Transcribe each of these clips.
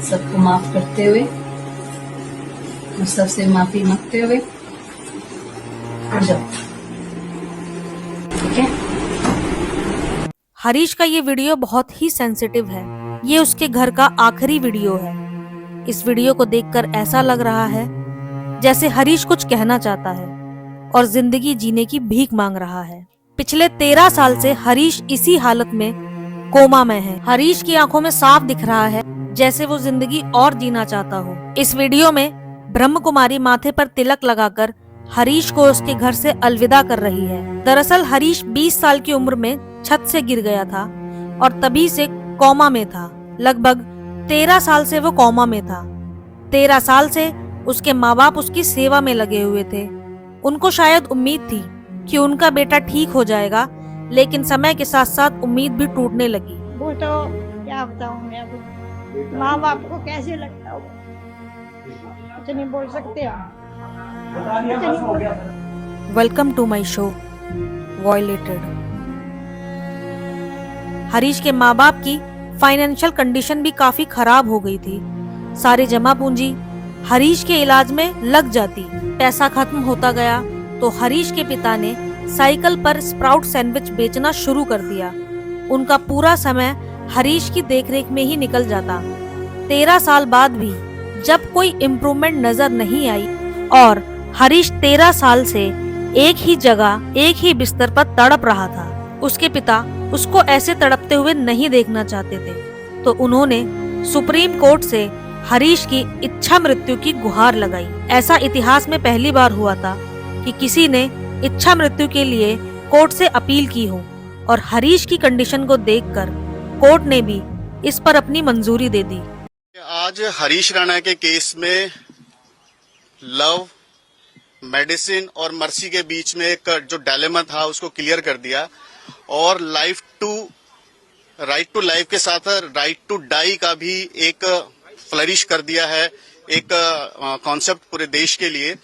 सबको माफ करते हुए और सबसे माफी मांगते हुए उठ जाओ, ठीक है। हरीश का ये वीडियो बहुत ही सेंसिटिव है। ये उसके घर का आखिरी वीडियो है। इस वीडियो को देखकर ऐसा लग रहा है जैसे हरीश कुछ कहना चाहता है और जिंदगी जीने की भीख मांग रहा है। पिछले 13 साल से हरीश इसी हालत में कोमा में है। हरीश की आंखों में साफ दिख रहा है जैसे वो जिंदगी और जीना चाहता हो। इस वीडियो में ब्रह्म कुमारी माथे पर तिलक लगाकर हरीश को उसके घर से अलविदा कर रही है। दरअसल हरीश 20 साल की उम्र में छत से गिर गया था और तभी से कोमा में था। लगभग 13 साल से वो कोमा में था। 13 साल से उसके माँ बाप उसकी सेवा में लगे हुए थे। उनको शायद उम्मीद थी कि उनका बेटा ठीक हो जाएगा, लेकिन समय के साथ साथ उम्मीद भी टूटने लगी। वो तो क्या बताऊं मैं, अब माँ बाप को कैसे लगता होगा कुछ नहीं बोल सकते हम। Welcome to my show violated. Harish के माँ बाप की फाइनेंशियल कंडीशन भी काफी खराब हो गई थी। सारी जमा पूंजी हरीश के इलाज में लग जाती। पैसा खत्म होता गया तो हरीश के पिता ने साइकिल पर स्प्राउट सैंडविच बेचना शुरू कर दिया। उनका पूरा समय हरीश की देखरेख में ही निकल जाता। 13 साल बाद भी जब कोई इम्प्रूवमेंट नजर नहीं आई और हरीश 13 साल से एक ही जगह एक ही बिस्तर पर तड़प रहा था, उसके पिता उसको ऐसे तड़पते हुए नहीं देखना चाहते थे, तो उन्होंने सुप्रीम कोर्ट से हरीश की इच्छा मृत्यु की गुहार लगाई। ऐसा इतिहास में पहली बार हुआ था कि किसी ने इच्छा मृत्यु के लिए कोर्ट से अपील की हो और हरीश की कंडीशन को देखकर कोर्ट ने भी इस पर अपनी मंजूरी दे दी। आज हरीश राणा के केस में लव, मेडिसिन और मर्सी के बीच में एक जो डायलेमा था उसको क्लियर कर दिया और राइट टू लाइफ के साथ राइट टू डाई का भी एक फ्लरिश कर दिया है, एक कॉन्सेप्ट पूरे देश के लिए।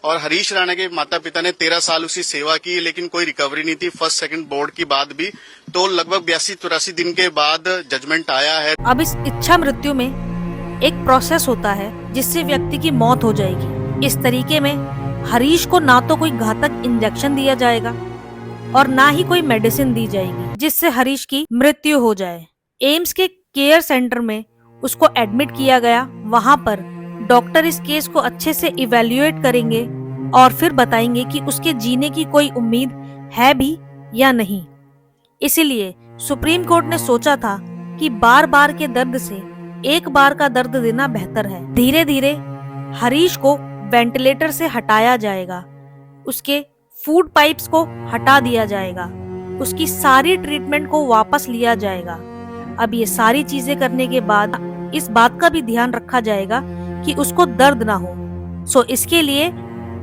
और हरीश राणा के माता पिता ने 13 साल उसकी सेवा की, लेकिन कोई रिकवरी नहीं थी फर्स्ट सेकंड बोर्ड की बाद भी। तो लगभग 82-83 दिन के बाद जजमेंट आया है। अब इस इच्छा मृत्यु में एक प्रोसेस होता है जिससे व्यक्ति की मौत हो जाएगी। इस तरीके में हरीश को ना तो कोई घातक इंजेक्शन दिया जाएगा और ना ही कोई मेडिसिन दी जाएगी जिससे हरीश की मृत्यु हो जाए। एम्स के केयर सेंटर में उसको एडमिट किया गया। वहां पर डॉक्टर इस केस को अच्छे से इवेल्युएट करेंगे और फिर बताएंगे कि उसके जीने की कोई उम्मीद है भी या नहीं। इसीलिए सुप्रीम कोर्ट ने सोचा था कि बार बार के दर्द से एक बार का दर्द देना बेहतर है। धीरे धीरे हरीश को वेंटिलेटर से हटाया जाएगा, उसके फूड पाइप्स को हटा दिया जाएगा, उसकी सारी ट्रीटमेंट को वापस लिया जाएगा। अब ये सारी चीजें करने के बाद इस बात का भी ध्यान रखा जाएगा कि उसको दर्द ना हो। सो इसके लिए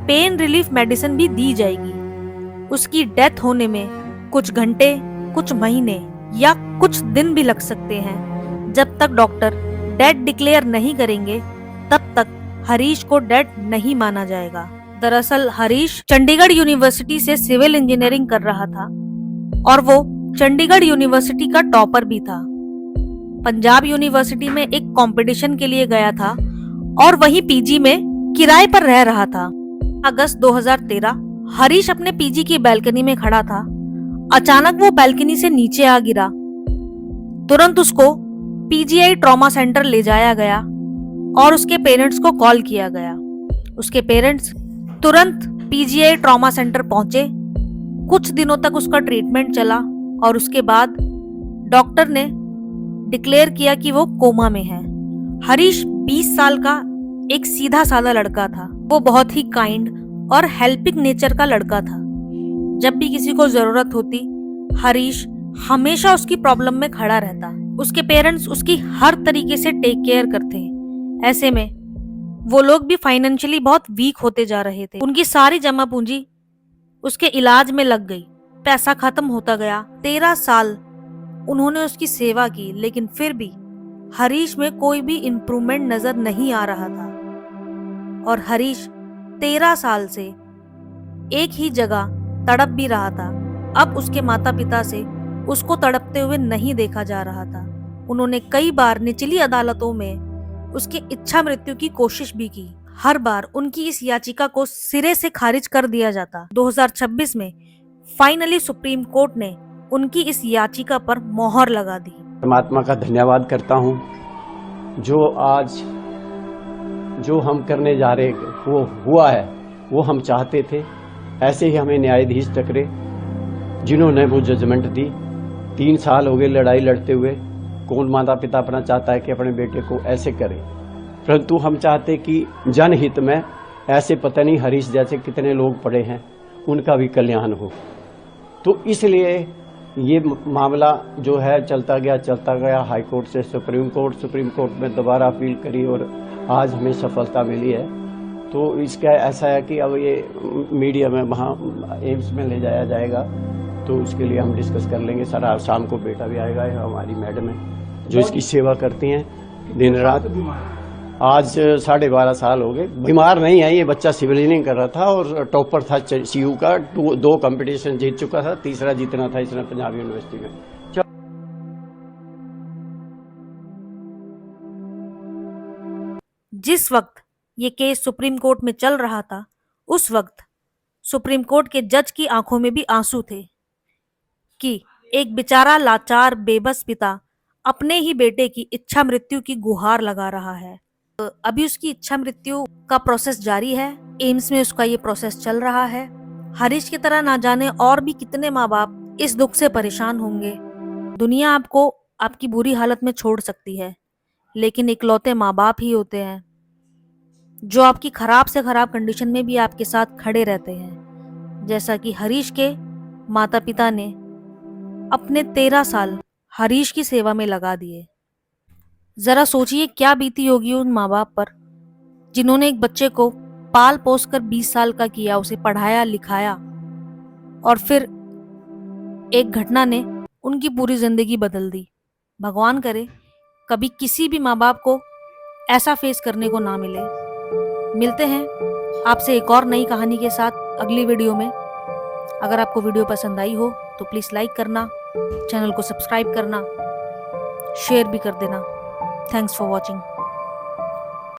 पेन रिलीफ मेडिसिन भी दी जाएगी। उसकी डेथ होने में कुछ घंटे, कुछ महीने या कुछ दिन भी लग सकते हैं। जब तक डॉक्टर डेड डिक्लेयर नहीं करेंगे तब तक हरीश को डेड नहीं माना जाएगा। दरअसल हरीश चंडीगढ़ यूनिवर्सिटी से सिविल इंजीनियरिंग कर रहा था और वो चंडीगढ़ यूनिवर्सिटी का टॉपर भी था। पंजाब यूनिवर्सिटी में एक कंपटीशन के लिए गया था और वहीं पीजी में किराए पर रह रहा था। अगस्त 2013 हरीश अपने पीजी की बालकनी में खड़ा था। अचानक वो बालकनी से नीचे आ गिरा। तुरंत उसको पीजीआई ट्रॉमा सेंटर ले जाया गया और उसके पेरेंट्स को कॉल किया गया। उसके पेरेंट्स तुरंत पीजीआई ट्रॉमा सेंटर पहुंचे। कुछ दिनों तक उसका ट्रीटमेंट चला और उसके बाद डॉक्टर ने डिक्लेयर किया कि वो कोमा में है। हरीश 20 साल का एक सीधा साधा लड़का था। वो बहुत ही काइंड और हेल्पिंग नेचर का लड़का था। जब भी किसी को जरूरत होती हरीश हमेशा उसकी प्रॉब्लम में खड़ा रहता। उसके पेरेंट्स उसकी हर तरीके से टेक केयर करते। ऐसे में वो लोग भी फाइनेंशियली बहुत वीक होते जा रहे थे। उनकी सारी जमा पूंजी उसके इलाज में लग गई। पैसा खत्म होता गया। 13 साल उन्होंने उसकी सेवा की, लेकिन फिर भी हरीश में कोई भी इम्प्रूवमेंट नजर नहीं आ रहा था और हरीश 13 साल से एक ही जगह तड़प भी रहा था। अब उसके माता पिता से उसको तड़पते हुए नहीं देखा जा रहा था। उन्होंने कई बार निचली अदालतों में उसके इच्छा मृत्यु की कोशिश भी की। हर बार उनकी इस याचिका को सिरे से खारिज कर दिया जाता। 2026 में फाइनली सुप्रीम कोर्ट ने उनकी इस याचिका पर मोहर लगा दी। परमात्मा का धन्यवाद करता हूँ जो आज जो हम करने जा रहे वो हुआ है, वो हम चाहते थे। ऐसे ही हमें न्यायाधीश टकरे जिन्होंने वो जजमेंट दी। 3 साल हो गए लड़ाई लड़ते हुए। कौन माता पिता अपना चाहता है कि अपने बेटे को ऐसे करे, परंतु हम चाहते कि जनहित में ऐसे पता नहीं हरीश जैसे कितने लोग पड़े हैं, उनका भी कल्याण हो। तो इसलिए ये मामला जो है चलता गया हाई कोर्ट से सुप्रीम कोर्ट में दोबारा अपील करी और आज हमें सफलता मिली है। तो इसका ऐसा है कि अब ये मीडिया में वहाँ एम्स में ले जाया जाएगा, तो उसके लिए हम डिस्कस कर लेंगे। सर आज शाम को बेटा भी आएगा, हमारी मैडम है जो इसकी सेवा करती हैं दिन रात। आज 12.5 साल हो गए। बीमार नहीं है ये बच्चा, सिविल इंजीनियरिंग कर रहा था और टॉपर था सीयू का। 2 कंपटीशन जीत चुका था, तीसरा जीतना था इसने पंजाब यूनिवर्सिटी में। जिस वक्त ये केस सुप्रीम कोर्ट में चल रहा था, उस वक्त सुप्रीम कोर्ट के जज की आंखों में भी आंसू थे कि एक बेचारा लाचार बेबस पिता अपने ही बेटे की इच्छा मृत्यु की गुहार लगा रहा है। अभी उसकी इच्छा मृत्यु का प्रोसेस जारी है, एम्स में उसका ये प्रोसेस चल रहा है। हरीश की तरह ना जाने और भी कितने माँ बाप इस दुख से परेशान होंगे। दुनिया आपको आपकी बुरी हालत में छोड़ सकती है, लेकिन इकलौते माँ बाप ही होते हैं जो आपकी खराब से खराब कंडीशन में भी आपके साथ खड़े रहते हैं। जैसा कि हरीश के माता पिता ने अपने 13 साल हरीश की सेवा में लगा दिए। जरा सोचिए क्या बीती होगी उन माँ बाप पर जिन्होंने एक बच्चे को पाल पोस कर 20 साल का किया, उसे पढ़ाया लिखाया, और फिर एक घटना ने उनकी पूरी जिंदगी बदल दी। भगवान करे कभी किसी भी माँ बाप को ऐसा फेस करने को ना मिले। मिलते हैं आपसे एक और नई कहानी के साथ अगली वीडियो में। अगर आपको वीडियो पसंद आई हो तो प्लीज़ लाइक करना, चैनल को सब्सक्राइब करना, शेयर भी कर देना। Thanks for watching.